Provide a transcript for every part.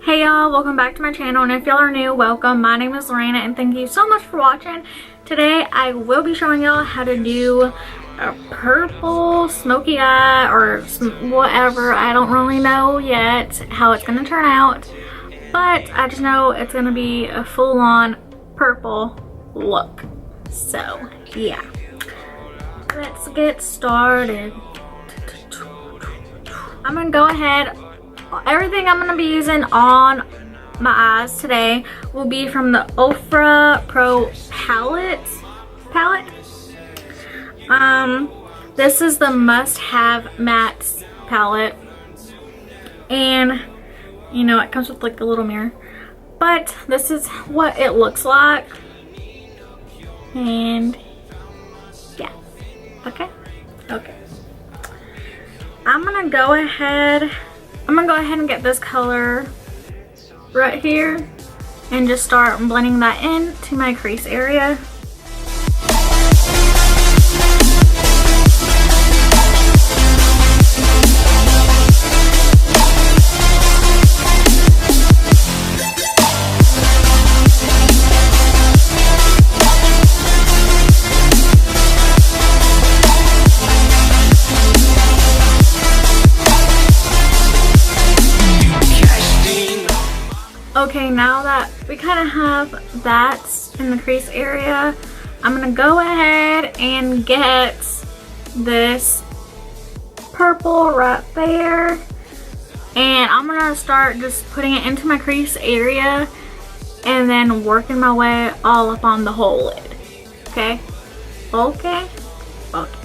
Hey y'all, welcome back to my channel, and if y'all are new, welcome. My name is Lorena and thank you so much for watching. Today I will be showing y'all how to do a purple smoky eye or whatever. I don't really know yet how it's going to turn out, but I just know it's going to be a full-on purple look. So yeah, let's get started. I'm going to go ahead. Everything I'm going to be using on my eyes today will be from the Ofra Pro palette. This is the must-have matte palette, and you know it comes with like the little mirror, but this is what it looks like. And yeah, okay. I'm gonna go ahead and get this color right here and just start blending that into my crease area. Okay, now that we kind of have that in the crease area, I'm going to go ahead and get this purple right there. And I'm going to start just putting it into my crease area and then working my way all up on the whole lid. Okay? Okay? Okay.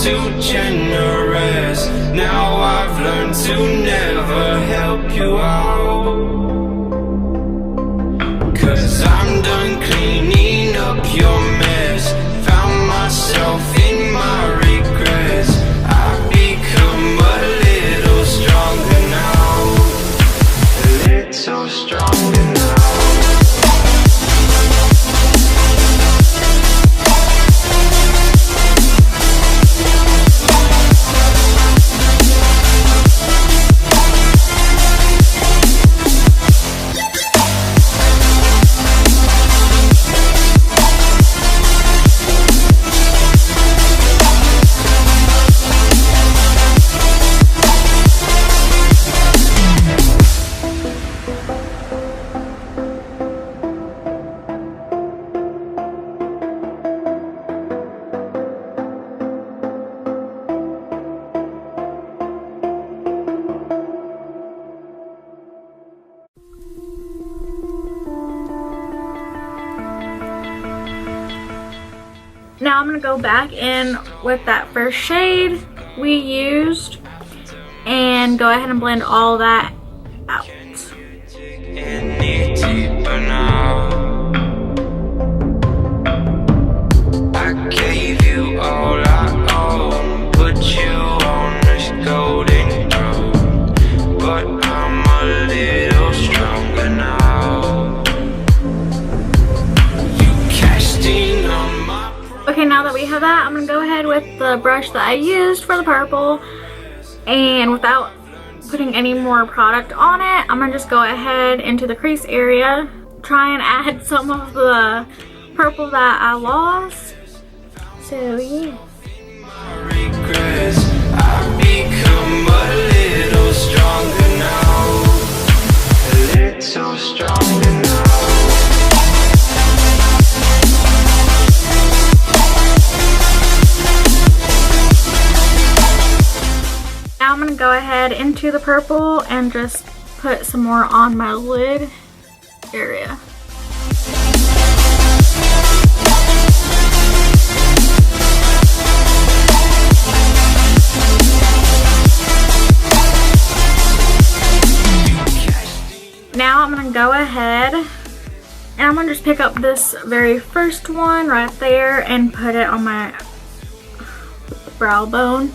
Too generous. Now I've learned to never help you out, 'cause I'm done cleaning up your mess. Found myself in my regrets. I've become a little stronger now, a little stronger now. Now I'm going to go back in with that first shade we used and go ahead and blend all that out. I gave you all I own, put you on this golden throne, but I'm a little stronger now. You casting on my. Okay, now that we have that, I'm going to go ahead with the brush that I used for the purple, and without putting any more product on it, I'm going to just go ahead into the crease area, try and add some of the purple that I lost. So yeah. I've become a little stronger now, a little stronger now. Now I'm going to go ahead into the purple and just put some more on my lid area. Now I'm going to go ahead And I'm gonna just pick up this very first one right there and put it on my brow bone.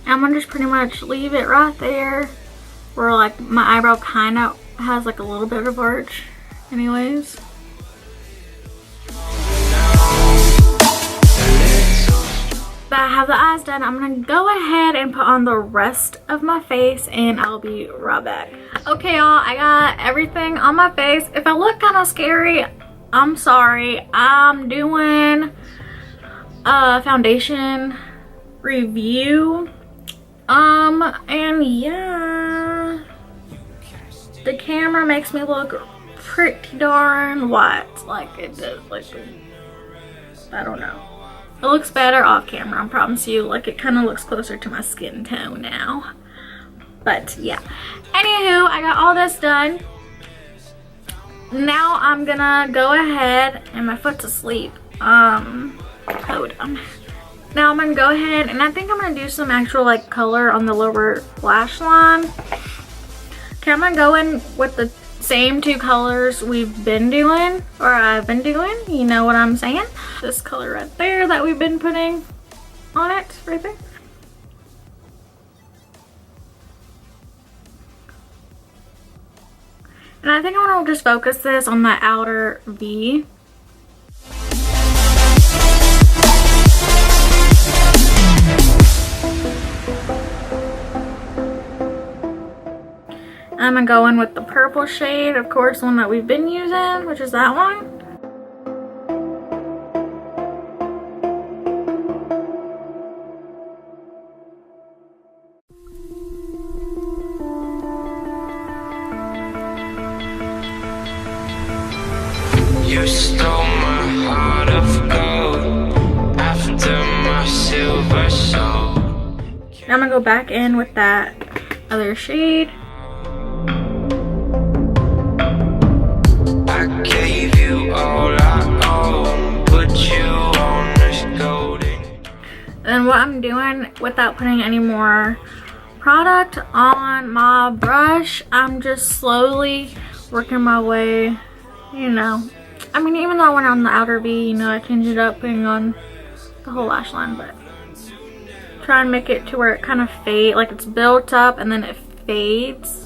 And I'm gonna just pretty much leave it right there where like my eyebrow kind of has like a little bit of arch anyways. But I have the eyes done. I'm gonna go ahead and put on the rest of my face and I'll be right back. Okay y'all, I got everything on my face. If I look kind of scary, I'm sorry. I'm doing a foundation review. And yeah, the camera makes me look pretty darn white. Like it does, like, I don't know. It looks better off camera, I promise you. Like it kind of looks closer to my skin tone now. But yeah. Anywho, I got all this done. Now I'm gonna go ahead, and my foot's asleep. Hold on. Now I'm gonna go ahead and I think I'm gonna do some actual like color on the lower lash line. Okay, I'm gonna go in with the same two colors we've been doing, or I've been doing, you know what I'm saying. This color right there that we've been putting on it, right there. And I think I'm gonna just focus this on my outer V. I'm gonna go in with the purple shade, of course, one that we've been using, which is that one. You stole my heart of gold after my silver soul. Now I'm gonna go back in with that other shade. I gave you all I own, put you on this golden. And what I'm doing without putting any more product on my brush, I'm just slowly working my way, you know. I mean, even though I went on the outer V, you know, I changed it up putting on the whole lash line, but try and make it to where it kind of fades, like it's built up and then it fades.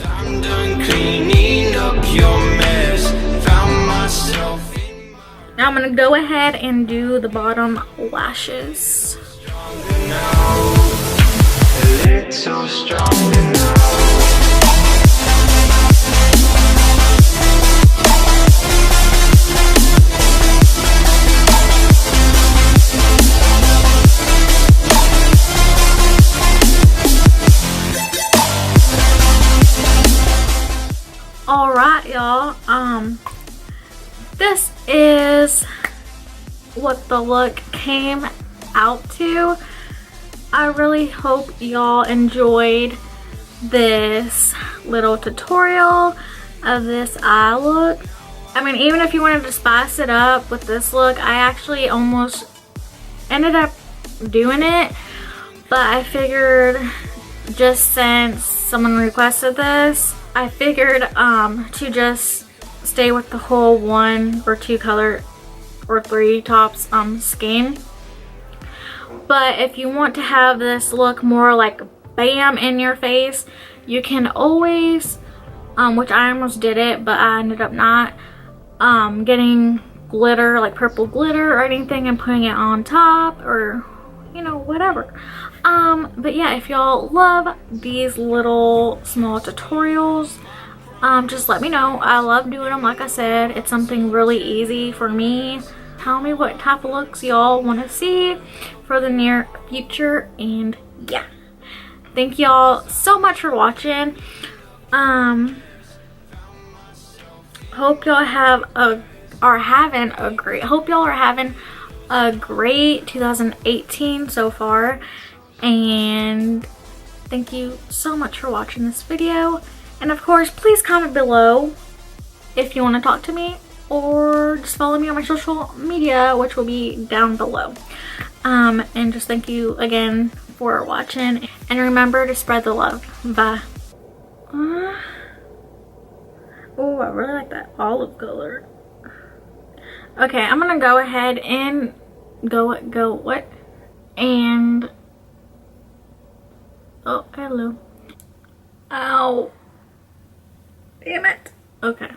I'm done cleaning up your mess, found myself in my Now I'm gonna go ahead and do the bottom lashes. stronger now, a little stronger now. Alright y'all, this is what the look came out to. I really hope y'all enjoyed this little tutorial of this eye look. I mean, even if you wanted to spice it up with this look, I actually almost ended up doing it, but I figured just since someone requested this, I figured to just stay with the whole one or two color or three tops scheme. But if you want to have this look more like bam in your face, you can always, which I almost did it, but I ended up not, getting glitter, like purple glitter or anything, and putting it on top, or you know, whatever. But yeah, if y'all love these little small tutorials, just let me know. I love doing them. Like I said, it's something really easy for me. Tell me what type of looks y'all want to see for the near future, and yeah, thank y'all so much for watching. Hope y'all are having a great 2018 so far, and thank you so much for watching this video. And of course, please comment below if you want to talk to me, or just follow me on my social media, which will be down below. And just thank you again for watching, and remember to spread the love. Bye. Oh, I really like that olive color. Okay, I'm gonna go ahead and what? And oh, hello. Ow. Damn it. Okay.